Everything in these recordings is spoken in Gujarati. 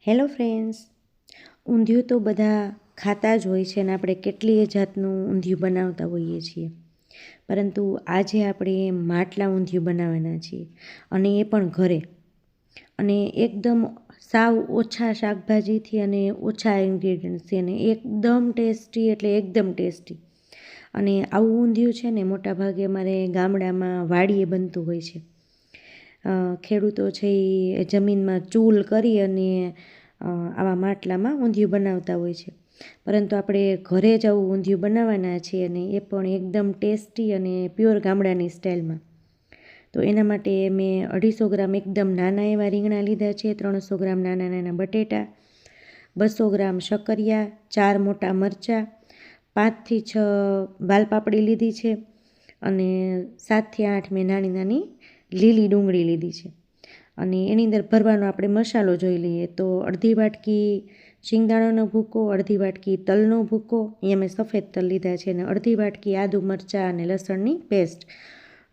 હેલો ફ્રેન્ડ્સ, ઊંધિયું તો બધા ખાતા જ હોય છે ને આપણે કેટલીય જાતનું ઊંધિયું બનાવતા હોઈએ છીએ. પરંતુ આજે આપણે માટલા ઊંધિયું બનાવવાના છીએ અને એ પણ ઘરે, અને એકદમ સાવ ઓછા શાકભાજીથી અને ઓછા ઇન્ગ્રીડિયન્ટ્સથી અને એકદમ ટેસ્ટી, એટલે એકદમ ટેસ્ટી. અને આવું ઊંધિયું છે ને મોટાભાગે અમારે ગામડામાં વાડીએ બનતું હોય છે. ખેડૂતો છે એ જમીનમાં ચૂલ કરી અને આવા માટલામાં ઊંધિયું બનાવતા હોય છે. પરંતુ આપણે ઘરે જ આવું ઊંધિયું બનાવવાના છીએ અને એ પણ એકદમ ટેસ્ટી અને પ્યોર ગામડાની સ્ટાઇલમાં. તો એના માટે મેં 250 ગ્રામ એકદમ નાના એવા રીંગણા લીધા છે, 300 ગ્રામ નાના નાના બટેટા, 200 ગ્રામ શક્કરિયા, 4 મોટા મરચાં, 5 થી 6 વાલપાપડી લીધી છે અને 7 થી 8 મેં નાની નાની લીલી ડુંગળી લીધી છે. અને એની અંદર ભરવાનો આપણે મસાલો જોઈ લઈએ તો અડધી વાટકી શિંગદાણાનો ભૂકો, અડધી વાટકી તલનો ભૂકો, અહીંયા મેં સફેદ તલ લીધા છે, અને અડધી વાટકી આદુ મરચાં અને લસણની પેસ્ટ,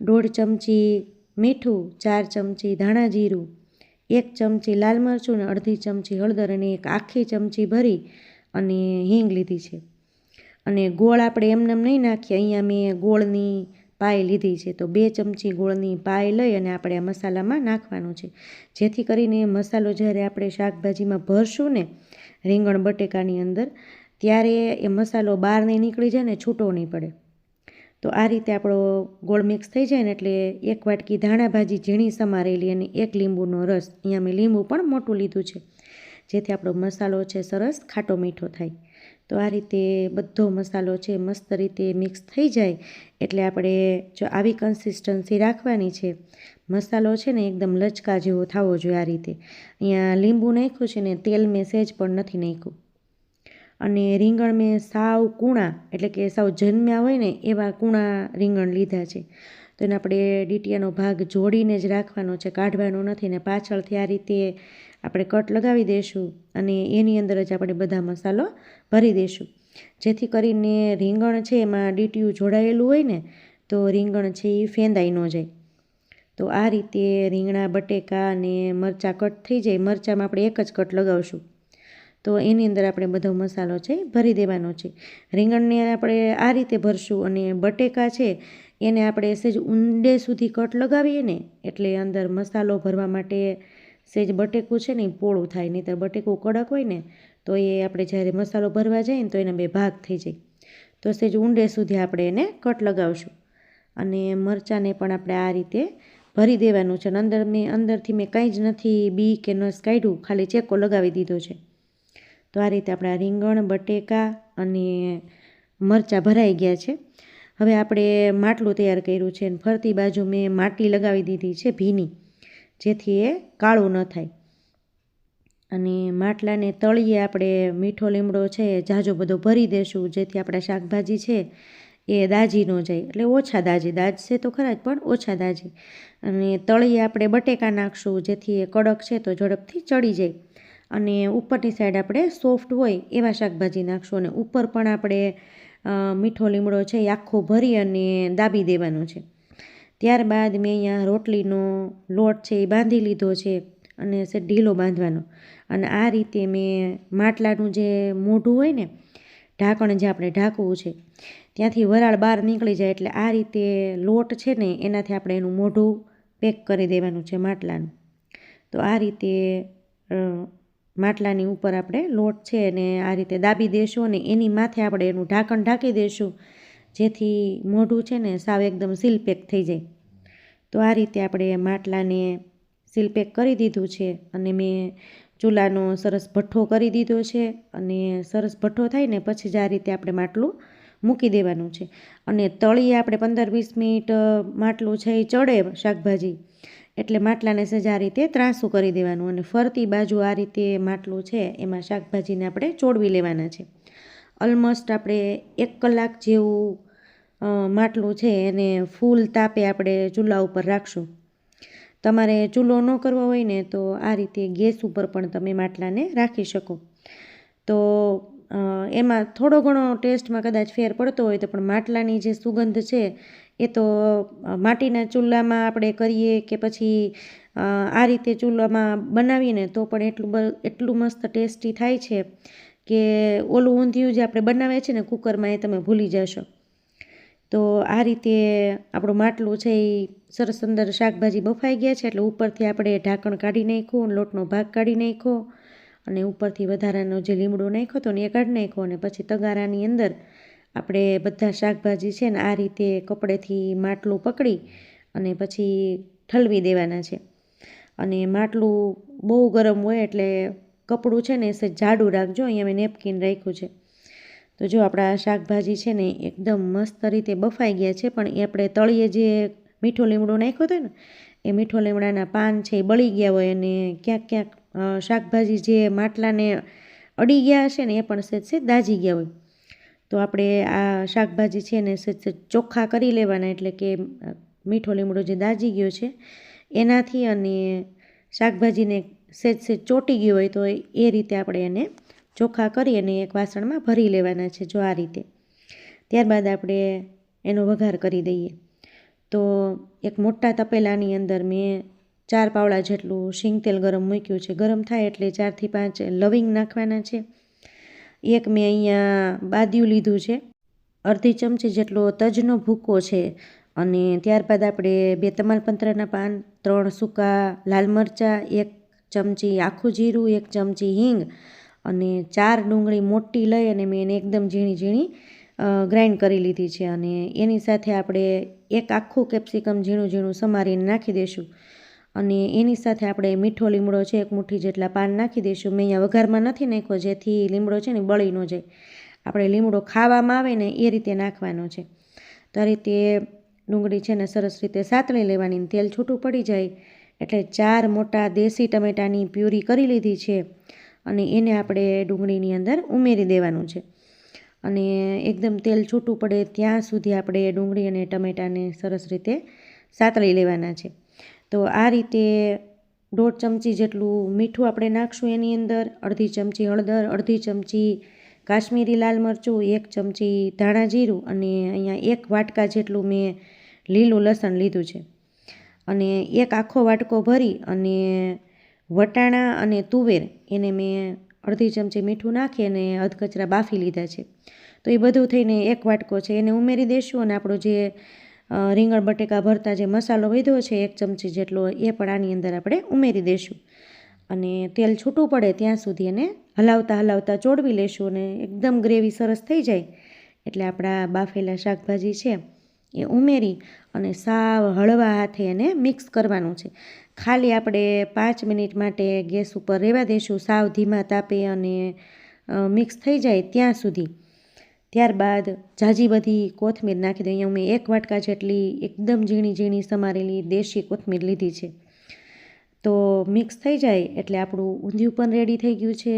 1.5 ચમચી મીઠું, 4 ચમચી ધાણા જીરું, 1 ચમચી લાલ મરચું અને અડધી ચમચી હળદર, અને એક આખી ચમચી ભરી અને હિંગ લીધી છે. અને ગોળ આપણે એમનેમ નહીં નાખીએ, અહીંયા મેં ગોળની પાય લીધી છે. તો 2 ચમચી ગોળની પાય લઈ અને આપણે આ મસાલામાં નાખવાનો છે, જેથી કરીને મસાલો જ્યારે આપણે શાકભાજીમાં ભરશું ને રીંગણ બટેકાની અંદર, ત્યારે એ મસાલો બહાર નહીં નીકળી જાય ને છૂટો નહીં પડે. તો આ રીતે આપણો ગોળ મિક્સ થઈ જાય ને એટલે 1 વાટકી ધાણા ભાજી ઝીણી સમારેલી અને 1 લીંબુનો રસ, અહીંયા મેં લીંબુ પણ મોટું લીધું છે, જેથી આપણો મસાલો છે સરસ ખાટો મીઠો થાય. તો આ રીતે બધો મસાલો છે મસ્ત રીતે મિક્સ થઈ જાય એટલે આપણે જો આવી કન્સિસ્ટન્સી રાખવાની છે. મસાલો છે ને એકદમ લચકા જેવો થવો જોઈએ. આ રીતે અહીંયા લીંબુ નાખ્યું છે ને તેલ મેં સહેજ પણ નથી નાખ્યું. અને રીંગણ મેં સાવ કૂણા, એટલે કે સાવ જન્મ્યા હોય ને એવા કૂણા રીંગણ લીધા છે. તો એને આપણે ડીટીયાનો ભાગ જોડીને જ રાખવાનો છે, કાઢવાનો નથી. ને પાછળથી આ રીતે આપણે કટ લગાવી દઈશું અને એની અંદર જ આપણે બધા મસાલો ભરી દઈશું, જેથી કરીને રીંગણ છે એમાં ડીટીયું જોડાયેલું હોય ને તો રીંગણ છે એ ફેંદાઈ ન જાય. તો આ રીતે રીંગણા બટેકા અને મરચાં કટ થઈ જાય. મરચાંમાં આપણે એક જ કટ લગાવશું, તો એની અંદર આપણે બધો મસાલો છે ભરી દેવાનો છે. રીંગણને આપણે આ રીતે ભરશું અને બટેકા છે એને આપણે સહેજ ઊંડે સુધી કટ લગાવીએ ને એટલે અંદર મસાલો ભરવા માટે સહેજ બટેકું છે ને એ પોળું થાય, નહીંતર બટેકું કડક હોય ને તો એ આપણે જ્યારે મસાલો ભરવા જઈએ ને તો એના 2 ભાગ થઈ જાય. તો સહેજ ઊંડે સુધી આપણે એને કટ લગાવશું અને મરચાંને પણ આપણે આ રીતે ભરી દેવાનું છે. અને અંદરથી મેં કંઈ જ નથી બી કે નસ કાઢ્યું, ખાલી ચેકો લગાવી દીધો છે. તો આ રીતે આપણા રીંગણ બટેકા અને મરચાં ભરાઈ ગયા છે. હવે આપણે માટલું તૈયાર કર્યું છે અને ફરતી બાજુ મેં માટી લગાવી દીધી છે ભીની, જેથી એ કાળું ન થાય. અને માટલાને તળીએ આપણે મીઠો લીમડો છે ઝાઝો બધો ભરી દેશું, જેથી આપણા શાકભાજી છે એ દાજી ન જાય, એટલે ઓછા દાજશે તો ખરા જ પણ ઓછા દાજે. અને તળીએ આપણે બટેકા નાખશું, જેથી એ કડક છે તો ઝડપથી ચડી જાય. અને ઉપરની સાઈડ આપણે સોફ્ટ હોય એવા શાકભાજી નાખશું. અને ઉપર પણ આપણે મીઠો લીમડો છે એ આખો ભરી અને દાબી દેવાનો છે. ત્યારબાદ મેં અહીંયા રોટલીનો લોટ છે એ બાંધી લીધો છે અને ઢીલો બાંધવાનો. અને આ રીતે મેં માટલાનું જે મોઢું હોય ને, ઢાંકણ જે આપણે ઢાંકવું છે, ત્યાંથી વરાળ બહાર નીકળી જાય એટલે આ રીતે લોટ છે ને એનાથી આપણે એનું મોઢું પેક કરી દેવાનું છે માટલાનું. તો આ રીતે માટલાની ઉપર આપણે લોટ છે અને આ રીતે દાબી દઈશું અને એની માથે આપણે એનું ઢાંકણ ઢાંકી દઈશું, જેથી મોઢું છે ને સાવ એકદમ સીલ પેક થઈ જાય. તો આ રીતે આપણે માટલાને સીલ પેક કરી દીધું છે અને મેં ચૂલાનો સરસ ભઠ્ઠો કરી દીધો છે. અને સરસ ભઠ્ઠો થાય ને પછી જ આ રીતે આપણે માટલું મૂકી દેવાનું છે. અને તળીએ આપણે 15-20 મિનિટ માટલું છે એ ચડે શાકભાજી, એટલે માટલાને સહેજ આ રીતે ત્રાંસું કરી દેવાનું અને ફરતી બાજુ આ રીતે માટલું છે એમાં શાકભાજીને આપણે ચોળવી લેવાના છે. ઓલમોસ્ટ આપણે 1 કલાક જેવું માટલું છે એને ફૂલ તાપે આપણે ચૂલા ઉપર રાખશું. તમારે ચૂલો ન કરવો હોય ને તો આ રીતે ગેસ ઉપર પણ તમે માટલાને રાખી શકો. તો એમાં થોડો ઘણો ટેસ્ટમાં કદાચ ફેર પડતો હોય તો પણ માટલાની જે સુગંધ છે એ તો માટીના ચૂલામાં આપણે કરીએ કે પછી આ રીતે ચૂલામાં બનાવીએ ને તો પણ એટલું મસ્ત ટેસ્ટી થાય છે કે ઓલું ઊંધિયું જે આપણે બનાવીએ છીએ ને કુકરમાં એ તમે ભૂલી જશો. તો આ રીતે આપણું માટલું છે એ સરસ અંદર શાકભાજી બફાઈ ગયા છે એટલે ઉપરથી આપણે ઢાંકણ કાઢી નાખ્યું, લોટનો ભાગ કાઢી નાખ્યો અને ઉપરથી વધારાનો જે લીમડો નાખ્યો હતો ને એ કાઢી નાખ્યો અને પછી તગારાની અંદર આપણે બધા શાકભાજી છે ને આ રીતે કપડેથી માટલું પકડી અને પછી ઠલવી દેવાના છે. અને માટલું બહુ ગરમ હોય એટલે કપડું છે ને એ જાડું રાખજો. અહીંયા મેં નેપકિન રાખ્યું છે. તો જો આપણા શાકભાજી છે ને એકદમ મસ્ત રીતે બફાઈ ગયા છે, પણ એ આપણે તળીએ જે મીઠો લીમડો નાખ્યો હતો ને એ મીઠો લીમડાના પાન છે એ બળી ગયા હોય અને ક્યાંક ક્યાંક શાકભાજી જે માટલાને અડી ગયા હશે ને એ પણ સેજ દાજી ગયા હોય. તો આપણે આ શાકભાજી છે ને સેજ ચોખ્ખા કરી લેવાના, એટલે કે મીઠો લીમડો જે દાજી ગયો છે એનાથી અને શાકભાજીને સેજ ચોંટી ગયું હોય તો એ રીતે આપણે એને ચોખ્ખા કરી અને એક વાસણમાં ભરી લેવાના છે. જો આ રીતે. ત્યારબાદ આપણે એનો વઘાર કરી દઈએ. તો એક મોટા તપેલાની અંદર મેં 4 પાવડા જેટલું શીંગ તેલ ગરમ મૂક્યું છે. ગરમ થાય એટલે 4 થી 5 લવિંગ નાખવાના છે. એક મેં અહીંયા બાદિયું લીધું છે. અડધી ચમચી જેટલો તજનો ભૂકો છે અને ત્યારબાદ આપણે 2 તમાલપત્રના પાન, 3 સૂકા લાલ મરચાં, 1 ચમચી આખું જીરું, 1 ચમચી હિંગ અને 4 ડુંગળી મોટી લઈ અને મેં એને એકદમ ઝીણી ઝીણી ગ્રાઇન્ડ કરી લીધી છે. અને એની સાથે આપણે એક આખું કેપ્સિકમ ઝીણું ઝીણું સમારીને નાખી દઈશું અને એની સાથે આપણે મીઠો લીમડો છે 1 મુઠ્ઠી જેટલા પાન નાખી દઈશું. મેં અહીંયા વઘારમાં નથી નાખ્યો જેથી લીમડો છે ને બળી ન જાય. આપણે લીમડો ખાવામાં આવે ને એ રીતે નાખવાનો છે. તો આ રીતે ડુંગળી છે ને સરસ રીતે સાતળી લેવાની. તેલ છૂટું પડી જાય એટલે 4 મોટા દેશી ટમેટાની પ્યુરી કરી લીધી છે અને એને આપણે ડુંગળીની અંદર ઉમેરી દેવાનું છે. અને એકદમ તેલ છૂટું પડે ત્યાં સુધી આપણે ડુંગળી અને ટમેટાને સરસ રીતે સાતળી લેવાના છે. તો આ રીતે 1.5 ચમચી જેટલું મીઠું આપણે નાખશું એની અંદર, અડધી ચમચી હળદર, અડધી ચમચી કાશ્મીરી લાલ મરચું, 1 ચમચી ધાણા જીરું અને અહીંયા 1 વાટકા જેટલું મેં લીલું લસણ લીધું છે. અને 1 આખો વાટકો ભરી અને વટાણા અને તુવેર એને મેં અડધી ચમચી મીઠું નાખી અને અધકચરા બાફી લીધા છે. તો એ બધું થઈને 1 વાટકો છે એને ઉમેરી દઈશું અને આપણો જે રીંગણ બટેકા ભરતા જે મસાલો વધ્યો છે 1 ચમચી જેટલો એ પણ આની અંદર આપણે ઉમેરી દઈશું અને તેલ છૂટું પડે ત્યાં સુધી એને હલાવતા ચોળવી લેશું અને એકદમ ગ્રેવી સરસ થઈ જાય એટલે આપણા બાફેલા શાકભાજી છે એ ઉમેરી અને સાવ હળવા હાથે એને મિક્સ કરવાનું છે. ખાલી આપણે 5 મિનિટ માટે ગેસ ઉપર રહેવા દઈશું સાવ ધીમા તાપે અને મિક્સ થઈ જાય ત્યાં સુધી. ત્યારબાદ ઝાઝી બધી કોથમીર નાખી દઈએ. અહીંયા મેં 1 વાટકા જેટલી એકદમ ઝીણી ઝીણી સમારેલી દેશી કોથમીર લીધી છે. તો મિક્સ થઈ જાય એટલે આપણું ઊંધિયું પણ રેડી થઈ ગયું છે.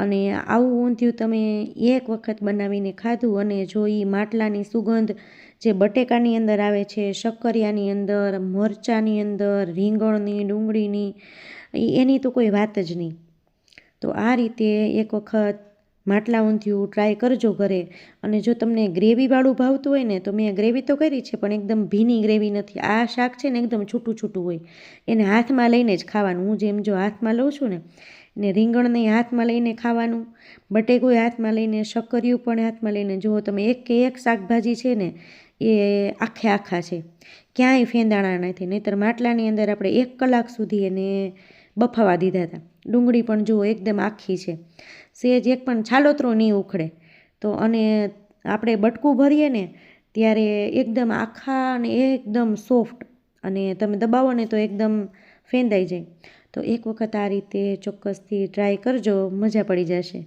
અને આવું ઊંધિયું તમે એક વખત બનાવીને ખાધું અને જો એ માટલાની સુગંધ જે બટેકાની અંદર આવે છે, શક્કરિયાની અંદર, મરચાંની અંદર, રીંગણની, ડુંગળીની, એની તો કોઈ વાત જ નહીં. તો આ રીતે એક વખત માટલા ઊંધિયું ટ્રાય કરજો ઘરે. અને જો તમને ગ્રેવીવાળું ભાવતું હોય ને તો મેં ગ્રેવી તો કરી છે પણ એકદમ ભીની ગ્રેવી નથી. આ શાક છે ને એકદમ છૂટું છૂટું હોય, એને હાથમાં લઈને જ ખાવાનું. હું જેમ જો હાથમાં લઉં છું ને એને રીંગણને હાથમાં લઈને ખાવાનું, બટેકું હાથમાં લઈને, શક્કરિયું પણ હાથમાં લઈને. જુઓ તમે એક કે એક શાકભાજી છે ને એ આખા છે, ક્યાંય ફેંદાણા નથી. નહીંતર માટલાની અંદર આપણે 1 કલાક સુધી એને બફાવા દીધા હતા. ડુંગળી પણ જુઓ એકદમ આખી છે, સેજ એક પણ છાલોતરો નહીં ઉખડે. તો અને આપણે બટકું ભરીએ ને ત્યારે એકદમ આખા અને એકદમ સોફ્ટ, અને તમે દબાવો ને તો એકદમ ફેંદાઈ જાય. તો એક વખત આ રીતે ચોક્કસથી ટ્રાય કરજો, મજા પડી જશે.